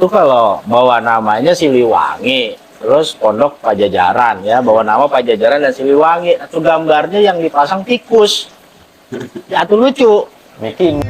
Itu kalau bawa namanya Siliwangi, terus Pondok Pajajaran ya, bawa nama Pajajaran dan Siliwangi, atau gambarnya yang dipasang tikus. Ya itu lucu. Bikin.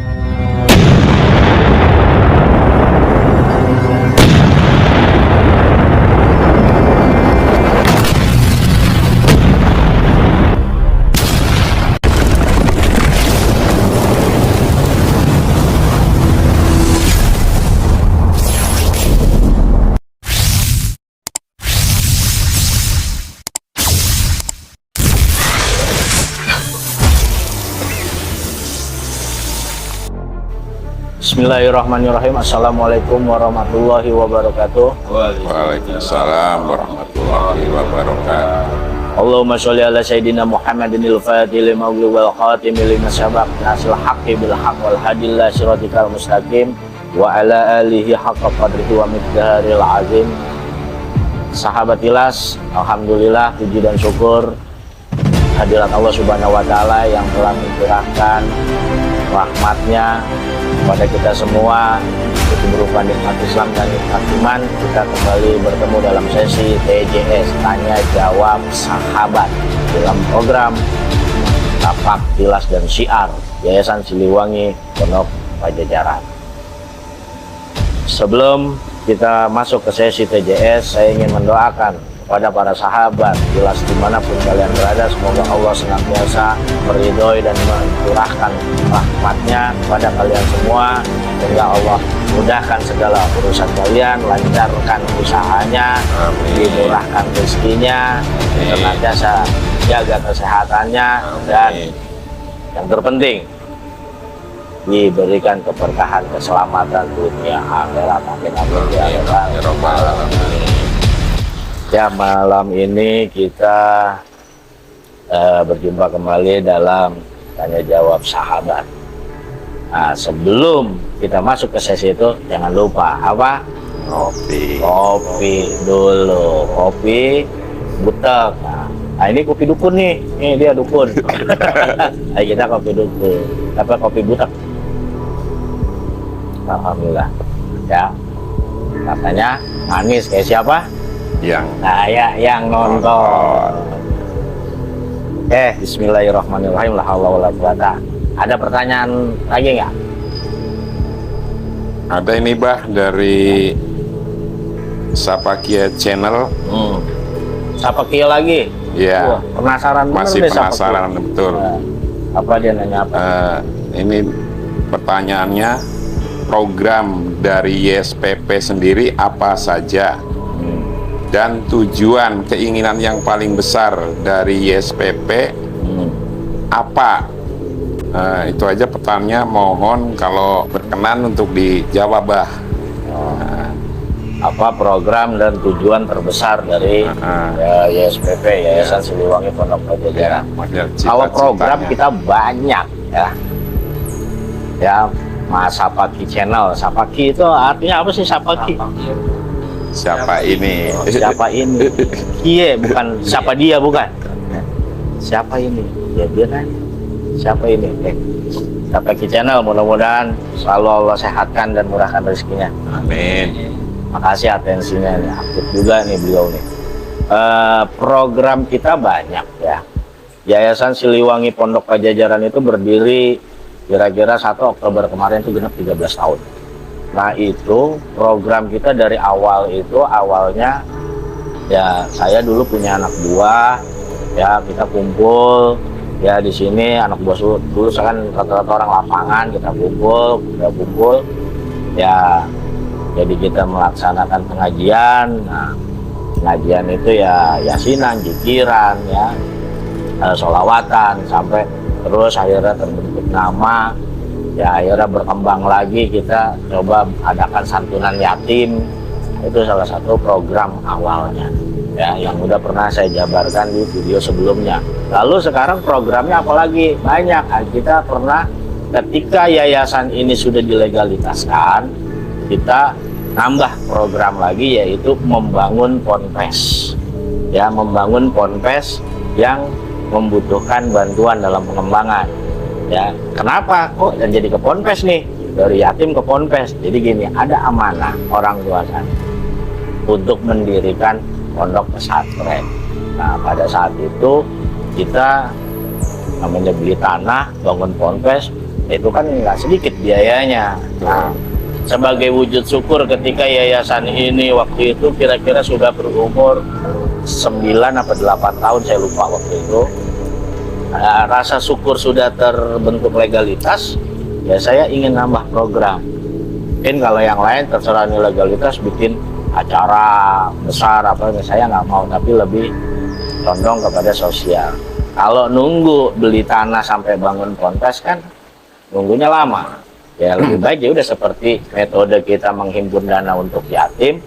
Bismillahirrahmanirrahim. Assalamualaikum warahmatullahi wabarakatuh. Waalaikumsalam warahmatullahi wabarakatuh. Allahumma sholli ala sayyidina Muhammadinil fatihil lima wal khatimil lima sabaq nasil haqqi bil haqq wal hadillah siratikal mustaqim wa ala alihi haqqa qadrihi wa miqdaril azim. Sahabat Ilas, alhamdulillah puji dan syukur hadirat Allah Subhanahu wa taala yang telah mencurahkan rahmatnya kepada kita semua, itu berupa nikmat Islam dan nikmat iman. Kita kembali bertemu dalam sesi TJS, Tanya Jawab Sahabat, dalam program Tapak, Tilas, dan Syiar Yayasan Siliwangi Pondok Pajajaran. Sebelum kita masuk ke sesi TJS, saya ingin mendoakan kepada para sahabat Tilas dimanapun kalian berada, semoga Allah senantiasa meridhoi dan mencurahkan rahmatnya kepada kalian semua, sehingga Allah mudahkan segala urusan kalian, lancarkan usahanya, dimurahkan rezekinya, senantiasa jaga kesehatannya, dan yang terpenting diberikan keberkahan, keselamatan dunia akhirat. Amin amin ya rabbal alamin. Ya, malam ini kita berjumpa kembali dalam Tanya Jawab Sahabat. Nah, sebelum kita masuk ke sesi itu, jangan lupa apa? Kopi dulu, kopi butek. Nah, ini kopi dukun nih, ini dia dukun. Ayo kita kopi dukun, apa kopi butek? Alhamdulillah. Ya, katanya manis kayak siapa? Yang nonton. Bismillahirrahmanirrahim. La haula wala quwata. Ada pertanyaan lagi nggak? Ada ini Bah dari Sapakia Channel. Sapakia lagi? Iya. Penasaran masih bener penasaran Sapakia. betul. Apa dia nanya apa? Ini pertanyaannya, program dari YSPP sendiri apa saja? Dan tujuan keinginan yang paling besar dari YSPP apa? Itu aja pertanyaannya, mohon kalau berkenan untuk dijawab Bah. Apa program dan tujuan terbesar dari YSPP, Yayasan Siliwangi Pondok Pajajaran? Kalau program kita banyak ya, Mas Sapaki Channel. Sapaki itu artinya apa sih Sapaki? Siapa ini? Siapa ini? Iya, bukan siapa dia, bukan. Siapa ini? Ya dia nanya. Siapa ini? Sapaki Channel, mudah-mudahan selalu Allah sehatkan dan murahkan rezekinya. Amin. Makasih atensinya, aktif juga nih beliau nih. Program kita banyak ya. Yayasan Siliwangi Pondok Pajajaran itu berdiri kira-kira 1 Oktober kemarin itu genap 13 tahun. Nah, itu program kita dari awal itu, awalnya ya saya dulu punya anak buah ya, kita kumpul ya di sini, anak buah dulu saya kan rata-rata orang lapangan, kita kumpul ya, jadi kita melaksanakan pengajian. Nah, pengajian itu ya yasinan, jikiran ya, sholawatan, sampai terus akhirnya terbentuk nama. Ya akhirnya berkembang lagi, kita coba adakan santunan yatim. Itu salah satu program awalnya ya, yang udah pernah saya jabarkan di video sebelumnya. Lalu sekarang programnya apalagi? Banyak. Kita pernah, ketika yayasan ini sudah dilegalitaskan, kita nambah program lagi, yaitu membangun ponpes ya, membangun ponpes yang membutuhkan bantuan dalam pengembangan. Ya, kenapa kok dan jadi ke ponpes nih? dari yatim ke ponpes. Jadi gini, ada amanah orang tua saya untuk mendirikan pondok pesantren. Nah, pada saat itu kita namanya beli tanah, bangun ponpes, itu kan nggak sedikit biayanya. Nah, sebagai wujud syukur ketika yayasan ini waktu itu kira-kira sudah berumur 9 atau 8 tahun, saya lupa waktu itu. Rasa syukur sudah terbentuk legalitas, ya saya ingin nambah program. Mungkin kalau yang lain terserah nih legalitas bikin acara besar apa, saya nggak mau, tapi lebih condong kepada sosial. Kalau nunggu beli tanah sampai bangun ponpes kan nunggunya lama. Ya lebih baik ya udah seperti metode kita menghimpun dana untuk yatim,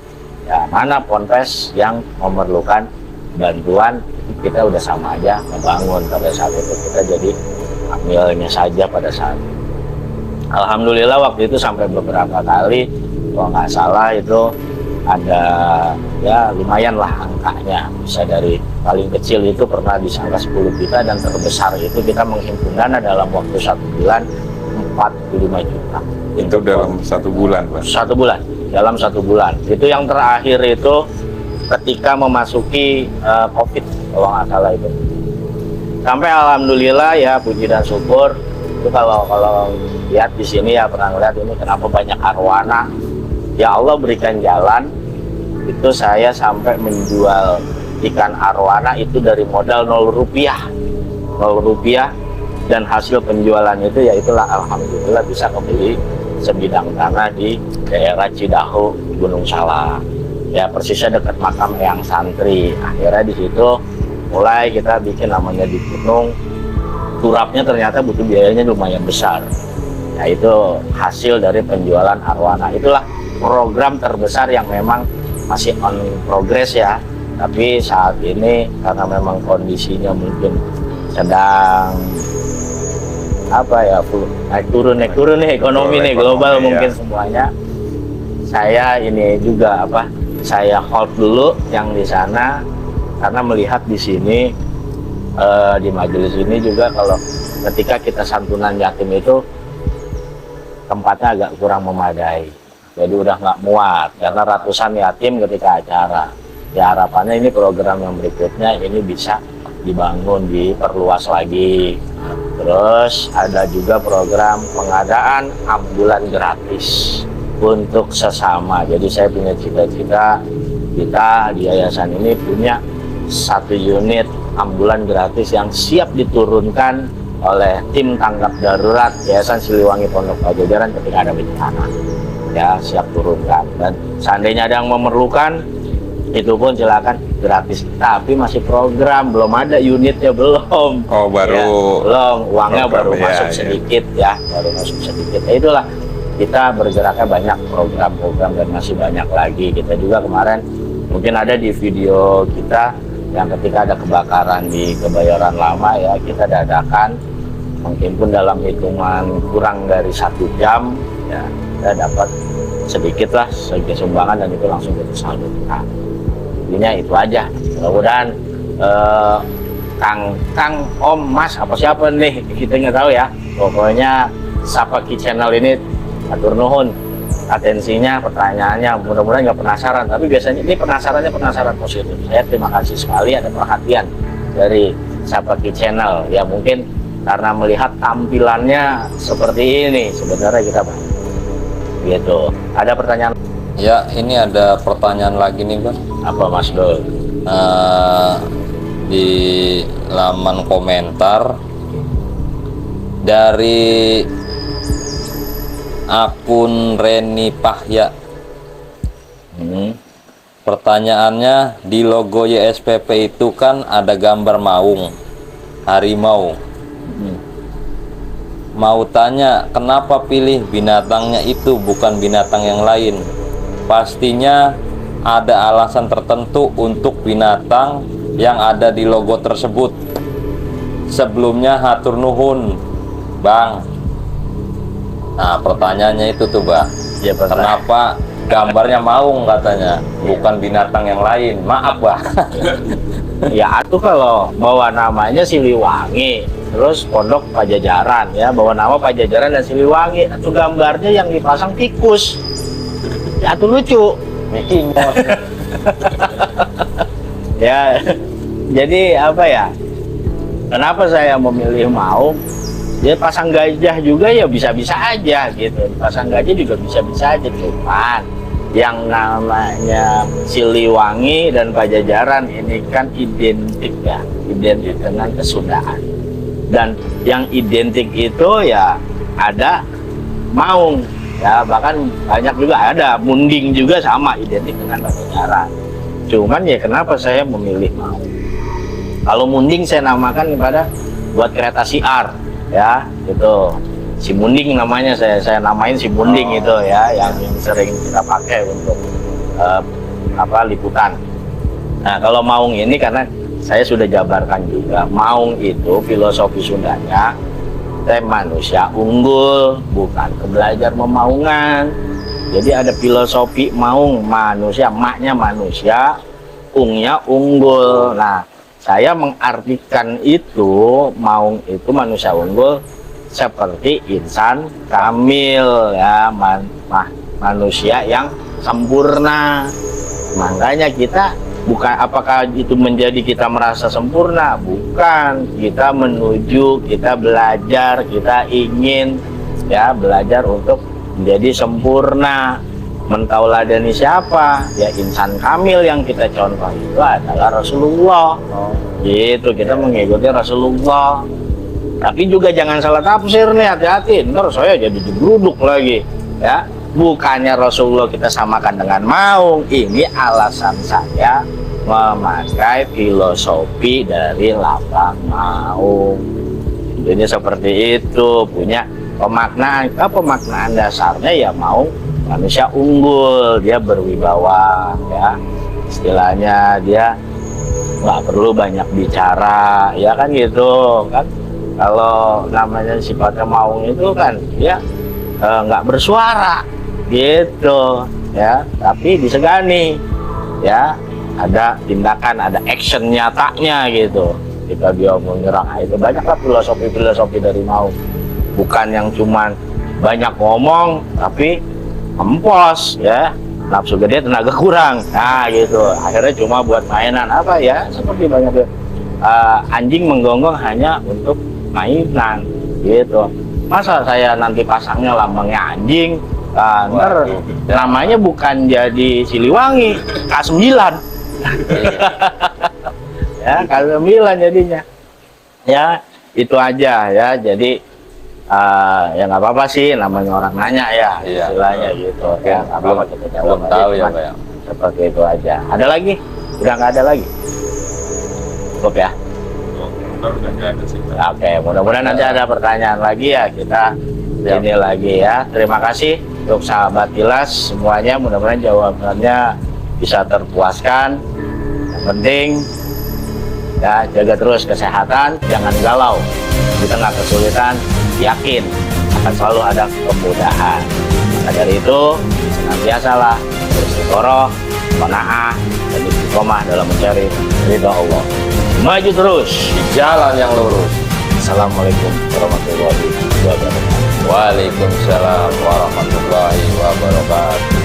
ya mana ponpes yang memerlukan bantuan, kita udah sama aja membangun. Pada saat itu kita jadi ambilnya saja pada saat itu. Alhamdulillah waktu itu sampai beberapa kali, kalau nggak salah itu ada ya lumayan lah angkanya, bisa dari paling kecil itu pernah disangka 10 juta dan terbesar itu kita menghimpun dana dalam waktu 1 bulan 45 juta. Itu dalam 1 bulan, Pak? 1 bulan, dalam 1 bulan. Itu yang terakhir itu ketika memasuki COVID, kalau nggak salah itu. Sampai alhamdulillah ya, puji dan syukur. Itu kalau lihat di sini ya pernah lihat ini kenapa banyak arwana. Ya Allah berikan jalan. Itu saya sampai menjual ikan arwana itu dari modal 0 rupiah. 0 rupiah. Dan hasil penjualan itu ya itulah alhamdulillah bisa kembali sebidang tanah di daerah Cidahu, Gunung Salak. Ya persisnya dekat makam Eyang Santri. Akhirnya di situ mulai kita bikin namanya di gunung. Turapnya ternyata butuh biayanya lumayan besar. Nah itu hasil dari penjualan arwana. Itulah program terbesar yang memang masih on progress ya. Tapi saat ini karena memang kondisinya mungkin sedang apa ya, naik turun nih ekonomi nih global mungkin ya. Semuanya. Saya ini juga saya hold dulu yang di sana karena melihat di sini di majelis ini juga kalau ketika kita santunan yatim itu tempatnya agak kurang memadai, jadi udah nggak muat karena ratusan yatim ketika acara. Ya harapannya ini program yang berikutnya ini bisa dibangun, diperluas lagi. Terus ada juga program pengadaan ambulan gratis untuk sesama. Jadi saya punya cita-cita kita di yayasan ini punya 1 unit ambulan gratis yang siap diturunkan oleh tim tanggap darurat Yayasan Siliwangi Pondok Pajajaran ketika ada bencana. Ya siap turunkan, dan seandainya ada yang memerlukan itu pun silakan gratis. Tapi masih program, belum ada unitnya, belum. Oh baru ya, belum, uangnya baru ya, masuk sedikit ya, baru masuk sedikit. Ya, itulah kita bergeraknya banyak program-program dan masih banyak lagi. Kita juga kemarin mungkin ada di video kita yang ketika ada kebakaran di Kebayoran Lama ya, kita dadakan menghimpun dalam hitungan kurang dari 1 jam ya, kita dapat sedikit lah sebagai sumbangan dan itu langsung kita salurkan. Intinya itu aja. Mudah-mudahan Kang Om Mas apa siapa nih kita nggak tahu ya, pokoknya Sapaki Channel ini atur nuhun atensinya, pertanyaannya, mudah-mudahan nggak penasaran, tapi biasanya ini penasaran positif. Saya terima kasih sekali ada perhatian dari Sapaki Channel ya, mungkin karena melihat tampilannya seperti ini sebenarnya kita gitu. Ada pertanyaan? Ya, ini ada pertanyaan lagi nih Bang. Apa Mas Dul? Di laman komentar dari akun Reni Pahya. Pertanyaannya, di logo YSPP itu kan ada gambar maung, harimau. Mau tanya, kenapa pilih binatangnya itu bukan binatang yang lain? Pastinya ada alasan tertentu untuk binatang yang ada di logo tersebut. Sebelumnya hatur nuhun, Bang. Nah, pertanyaannya itu tuh, Bang. Ya, kenapa gambarnya maung katanya, bukan binatang yang lain? Maaf, Bang. Ya, atuh kalau bawa namanya Siliwangi, terus Pondok Pajajaran ya, bawa nama Pajajaran dan Siliwangi. Itu gambarnya yang dipasang tikus. Ya itu lucu. Mickey Mouse. Ya, jadi apa ya? Kenapa saya memilih Maung? Dia pasang gajah juga ya bisa-bisa aja gitu. Pasang gajah juga bisa-bisa aja, cuman yang namanya Siliwangi dan Pajajaran ini kan identik ya, identik dengan kesundaan. Dan yang identik itu ya ada Maung ya, bahkan banyak juga ada Munding juga sama identik dengan Pajajaran. Cuman ya kenapa saya memilih Maung? Kalau Munding saya namakan kepada buat kereta siar ya, gitu. Si Munding namanya, saya namain si Munding itu ya, yang sering kita pakai untuk liputan. Nah, kalau Maung ini karena saya sudah jabarkan juga, Maung itu filosofi Sundanya manusia unggul, bukan belajar memaungan. Jadi ada filosofi Maung, manusia, maknya manusia, ungnya unggul. Nah, saya mengartikan itu Maung itu manusia unggul seperti insan kamil ya, manusia yang sempurna. Makanya kita bukan apakah itu menjadi kita merasa sempurna, bukan, kita menuju, kita belajar, kita ingin ya belajar untuk menjadi sempurna. Mentauladani siapa? Ya insan kamil yang kita contoh itu adalah Rasulullah. Gitu, kita mengikuti Rasulullah. Tapi juga jangan salah tafsir nih, hati-hati. Ntar saya jadi digeruduk lagi. Ya, bukannya Rasulullah kita samakan dengan Maung. Ini alasan saya memakai filosofi dari lambang Maung. Ini seperti itu, punya pemaknaan. Pemaknaan dasarnya ya Maung manusia unggul, dia berwibawa ya, istilahnya dia nggak perlu banyak bicara ya kan gitu kan. Kalau namanya sifatnya Maung itu kan dia nggak bersuara gitu ya, tapi disegani ya, ada tindakan, ada action nyatanya gitu ketika dia menyerang. Itu banyaklah filosofi dari Maung, bukan yang cuman banyak ngomong tapi empos ya, nafsu gede tenaga kurang, nah gitu, akhirnya cuma buat mainan apa ya, seperti banyak anjing menggonggong hanya untuk mainan gitu. Masa saya nanti pasangnya lambangnya anjing, ntar namanya bukan jadi Siliwangi, K9 ya, K9 jadinya ya. Itu aja ya, jadi ya nggak apa-apa sih, namanya orang nanya ya, istilahnya gitu ya, belum tahu ya Pak ya. Seperti itu aja. Ada lagi? Udah nggak ada lagi? Cukup ya? Oke, mudah-mudahan nanti ada pertanyaan lagi ya, kita ini lagi ya. Terima kasih untuk sahabat Tilas semuanya, mudah-mudahan jawabannya bisa terpuaskan. Yang penting ya jaga terus kesehatan, jangan galau di tengah kesulitan. Yakin akan selalu ada kemudahan. Maka dari itu senantiasalah beristiqoroh, qanaah, dan istiqomah dalam mencari ridha Allah. Maju terus di jalan yang lurus. Assalamualaikum warahmatullahi wabarakatuh. Waalaikumsalam warahmatullahi wabarakatuh.